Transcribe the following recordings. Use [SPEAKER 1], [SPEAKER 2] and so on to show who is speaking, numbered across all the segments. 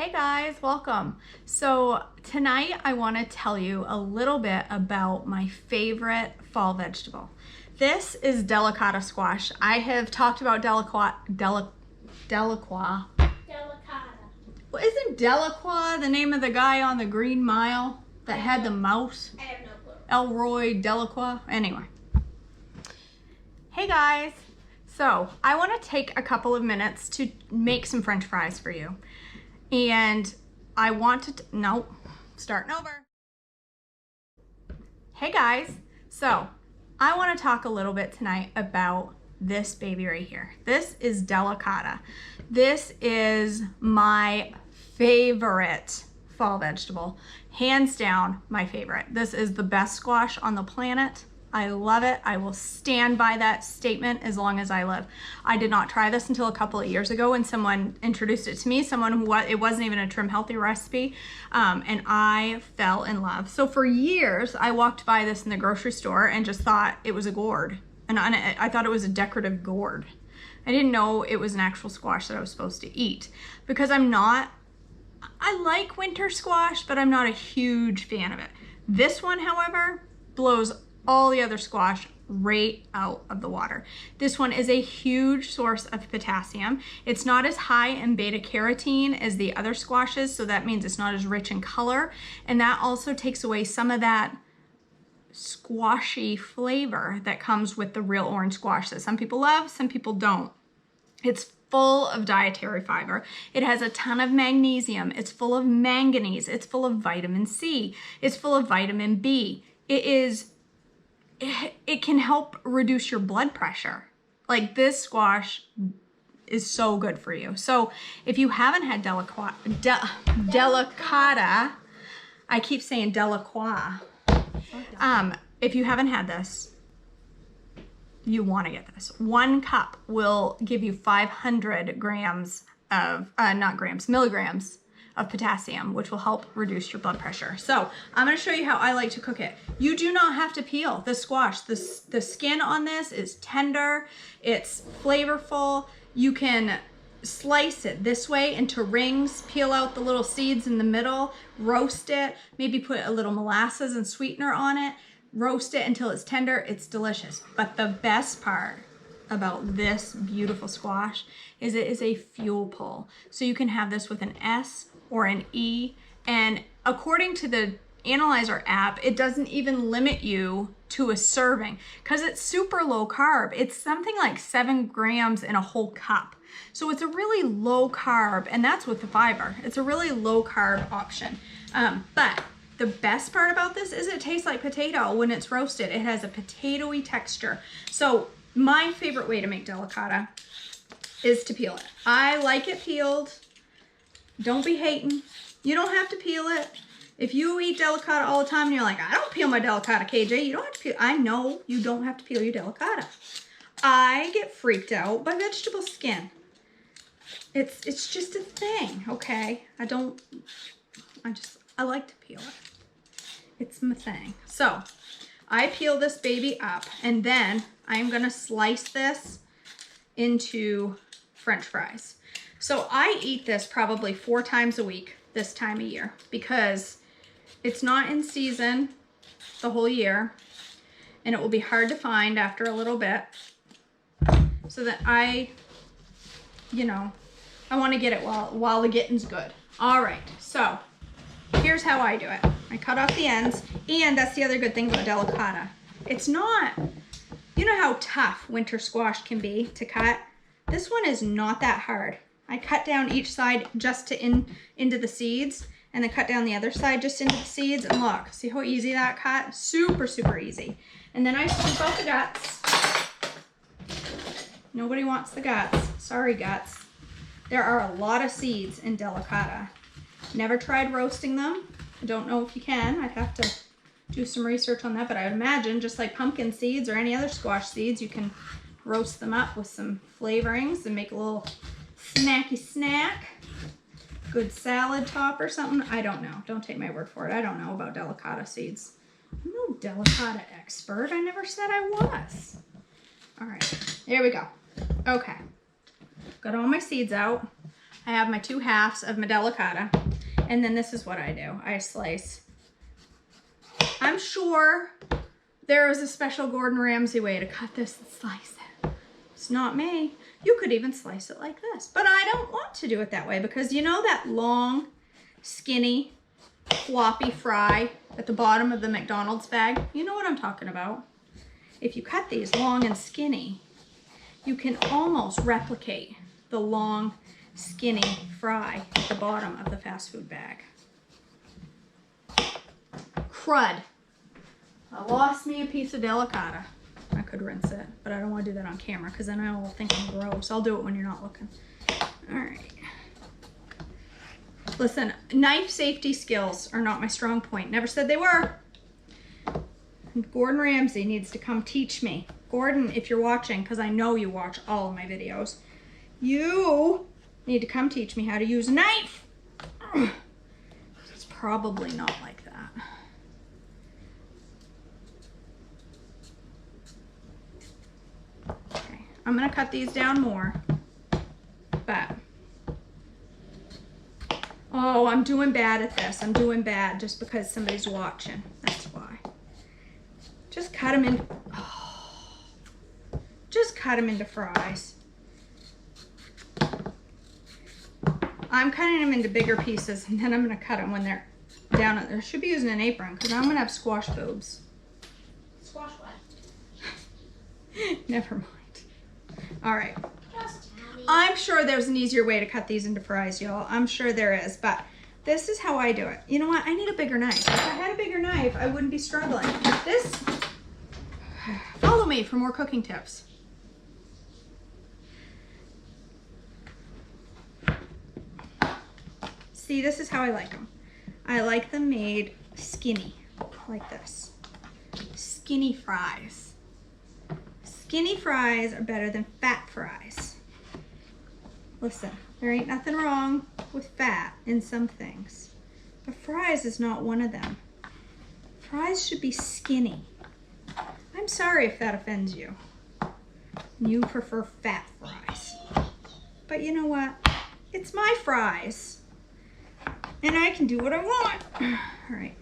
[SPEAKER 1] Hey guys, welcome. So tonight I want to tell you a little bit about my favorite fall vegetable. This is Delicata squash. I have talked about Delicata. Well, isn't Delicata the name of the guy on the Green Mile that had the mouse?
[SPEAKER 2] I have no clue.
[SPEAKER 1] Elroy Delicata. Anyway. Hey guys. So I want to take a couple of minutes to make some French fries for you. And I want to, nope, starting over. Hey guys, so I want to talk a little bit tonight about this baby right here. This is Delicata. This is my favorite fall vegetable. Hands down, my favorite. This is the best squash on the planet. I love it. I will stand by that statement as long as I live. I did not try this until a couple of years ago when someone introduced it to me, it wasn't even a Trim Healthy recipe, and I fell in love. So for years, I walked by this in the grocery store and just thought it was a gourd. And I thought it was a decorative gourd. I didn't know it was an actual squash that I was supposed to eat because I like winter squash, but I'm not a huge fan of it. This one, however, blows all the other squash right out of the water. This one is a huge source of potassium. It's not as high in beta carotene as the other squashes, so that means it's not as rich in color, and that also takes away some of that squashy flavor that comes with the real orange squash that some people love, some people don't. It's full of dietary fiber. It has a ton of magnesium. It's full of manganese. It's full of vitamin C. It's full of vitamin B. It can help reduce your blood pressure. Like, this squash is so good for you. So if you haven't had Delicata, I keep saying Delicata. If you haven't had this, you want to get this. 1 cup will give you 500 grams of, milligrams of potassium, which will help reduce your blood pressure. So I'm going to show you how I like to cook it. You do not have to peel the squash. The skin on this is tender. It's flavorful. You can slice it this way into rings, peel out the little seeds in the middle, roast it, maybe put a little molasses and sweetener on it, roast it until it's tender. It's delicious. But the best part about this beautiful squash is it is a fuel pull. So you can have this with an S or an E, and according to the Analyzer app, it doesn't even limit you to a serving because it's super low carb. It's something like 7 grams in a whole cup. So it's a really low carb, and that's with the fiber. It's a really low carb option. But the best part about this is it tastes like potato when it's roasted. It has a potatoy texture. So my favorite way to make Delicata is to peel it. I like it peeled. Don't be hating. You don't have to peel it. If you eat Delicata all the time and you're like, I don't peel my Delicata, KJ, you don't have to peel. I know you don't have to peel your Delicata. I get freaked out by vegetable skin. It's just a thing, okay? I like to peel it. It's my thing. So I peel this baby up, and then I'm gonna slice this into French fries. So I eat this probably 4 times a week this time of year because it's not in season the whole year, and it will be hard to find after a little bit. So that I want to get it while the getting's good. All right, so here's how I do it. I cut off the ends, and that's the other good thing about Delicata. It's not, you know how tough winter squash can be to cut? This one is not that hard. I cut down each side just into the seeds, and then cut down the other side just into the seeds, and look, see how easy that cut? Super, super easy. And then I scoop out the guts. Nobody wants the guts. Sorry, guts. There are a lot of seeds in Delicata. Never tried roasting them. I don't know if you can. I'd have to do some research on that, but I would imagine just like pumpkin seeds or any other squash seeds, you can roast them up with some flavorings and make a little snacky snack. Good salad top or something. I don't know. Don't take my word for it. I don't know about Delicata seeds. I'm no Delicata expert. I never said I was. All right, there we go. Okay, got all my seeds out. I have my 2 halves of my delicata, and then this is what I do. I slice. I'm sure there is a special Gordon Ramsay way to cut this and slice it. It's not me. You could even slice it like this, but I don't want to do it that way because you know that long, skinny, floppy fry at the bottom of the McDonald's bag? You know what I'm talking about. If you cut these long and skinny, you can almost replicate the long, skinny fry at the bottom of the fast food bag. Crud. I lost me a piece of delicata. I could rinse it, but I don't want to do that on camera because then I will think I'm gross. I'll do it when you're not looking. All right. Listen, knife safety skills are not my strong point. Never said they were. Gordon Ramsay needs to come teach me. Gordon, if you're watching, because I know you watch all of my videos, you need to come teach me how to use a knife. It's probably not like that. Okay, I'm gonna cut these down more, but oh, I'm doing bad at this. I'm doing bad just because somebody's watching. That's why. Just cut them in. Oh, just cut them into fries. I'm cutting them into bigger pieces, and then I'm going to cut them when they're down. I should be using an apron because I'm going to have squash boobs.
[SPEAKER 2] Squash what?
[SPEAKER 1] Never mind. All right. I'm sure there's an easier way to cut these into fries, y'all. I'm sure there is, but this is how I do it. You know what? I need a bigger knife. If I had a bigger knife, I wouldn't be struggling. This, follow me for more cooking tips. See, this is how I like them. I like them made skinny, like this. Skinny fries. Skinny fries are better than fat fries. Listen, there ain't nothing wrong with fat in some things, but fries is not one of them. Fries should be skinny. I'm sorry if that offends you. You prefer fat fries. But you know what? It's my fries. And I can do what I want. All right.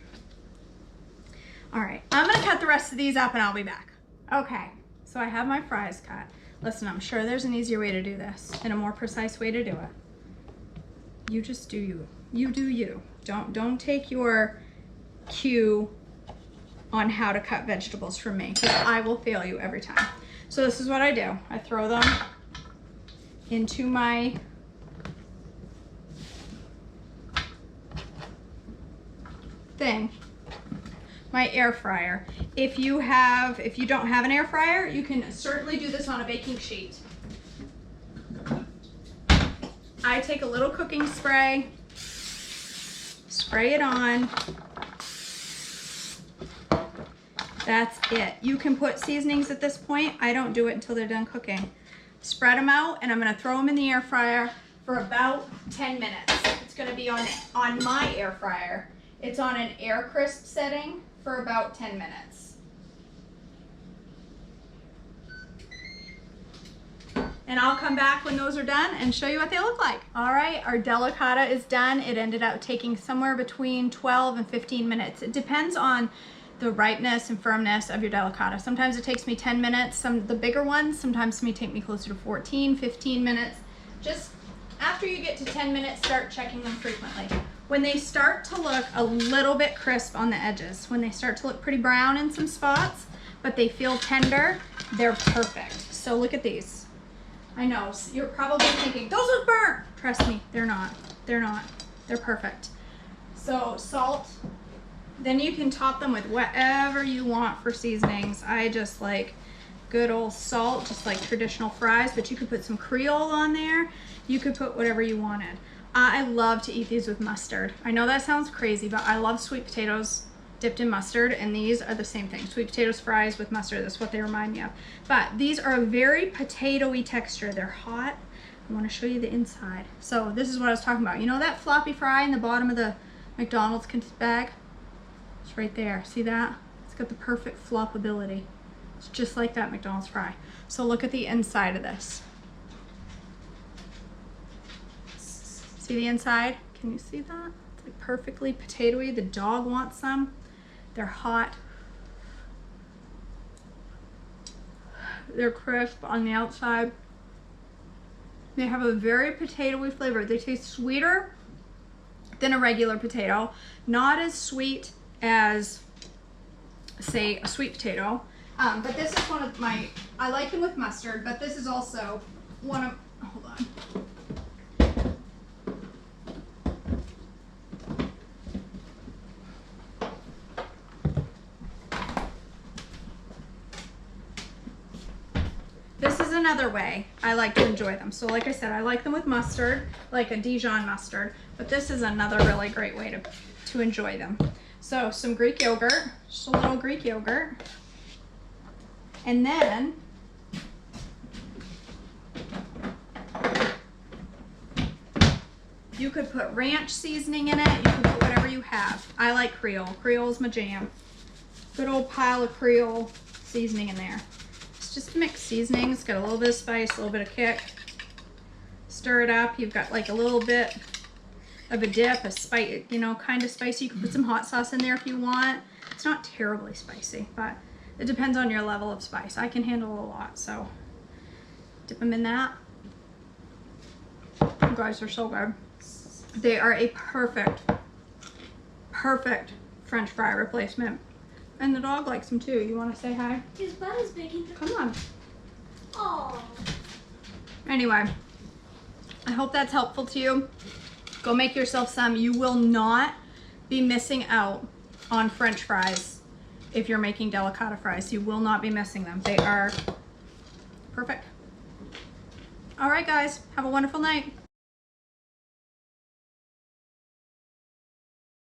[SPEAKER 1] All right, I'm gonna cut the rest of these up and I'll be back. Okay, so I have my fries cut. Listen, I'm sure there's an easier way to do this and a more precise way to do it. You just do you. You do you. Don't take your cue on how to cut vegetables from me, because I will fail you every time. So this is what I do. I throw them into my thing, my air fryer. If you don't have an air fryer, you can certainly do this on a baking sheet. I take a little cooking spray, spray it on. That's it. You can put seasonings at this point. I don't do it until they're done cooking. Spread them out, and I'm gonna throw them in the air fryer for about 10 minutes. It's gonna be on my air fryer. It's on an air crisp setting for about 10 minutes. And I'll come back when those are done and show you what they look like. All right, our delicata is done. It ended up taking somewhere between 12 and 15 minutes. It depends on the ripeness and firmness of your delicata. Sometimes it takes me 10 minutes. The bigger ones sometimes may take me closer to 14, 15 minutes. Just after you get to 10 minutes, start checking them frequently. When they start to look a little bit crisp on the edges, when they start to look pretty brown in some spots, but they feel tender, they're perfect. So look at these. I know, you're probably thinking, those look burnt. Trust me, they're not. They're not. They're perfect. So salt, then you can top them with whatever you want for seasonings. I just like good old salt, just like traditional fries, but you could put some Creole on there. You could put whatever you wanted. I love to eat these with mustard. I know that sounds crazy, but I love sweet potatoes dipped in mustard, and these are the same thing. Sweet potatoes fries with mustard, that's what they remind me of. But these are a very potato-y texture. They're hot. I want to show you the inside. So this is what I was talking about. You know that floppy fry in the bottom of the McDonald's bag? It's right there. See that? It's got the perfect floppability. It's just like that McDonald's fry. So look at the inside of this. See the inside? Can you see that? It's like perfectly potatoey. The dog wants some. They're hot. They're crisp on the outside. They have a very potatoey flavor. They taste sweeter than a regular potato. Not as sweet as, say, a sweet potato. But this is one of my, I like them with mustard, but this is also one of, hold on. This is another way I like to enjoy them. So like I said, I like them with mustard, like a Dijon mustard, but this is another really great way to enjoy them. So some Greek yogurt, just a little Greek yogurt. And then you could put ranch seasoning in it. You can put whatever you have. I like Creole. Creole's my jam. Good old pile of Creole seasoning in there. It's just mixed seasoning. It's got a little bit of spice, a little bit of kick. Stir it up. You've got like a little bit of a dip, a spice, you know, kind of spicy. You can put some hot sauce in there if you want. It's not terribly spicy, but it depends on your level of spice. I can handle a lot, so dip them in that. You guys, they're so good. They are a perfect French fry replacement. And the dog likes them too. You want to say hi?
[SPEAKER 2] His butt is big.
[SPEAKER 1] Come on.
[SPEAKER 2] Oh.
[SPEAKER 1] Anyway, I hope that's helpful to you. Go make yourself some. You will not be missing out on French fries if you're making Delicata fries. You will not be missing them. They are perfect. All right, guys. Have a wonderful night.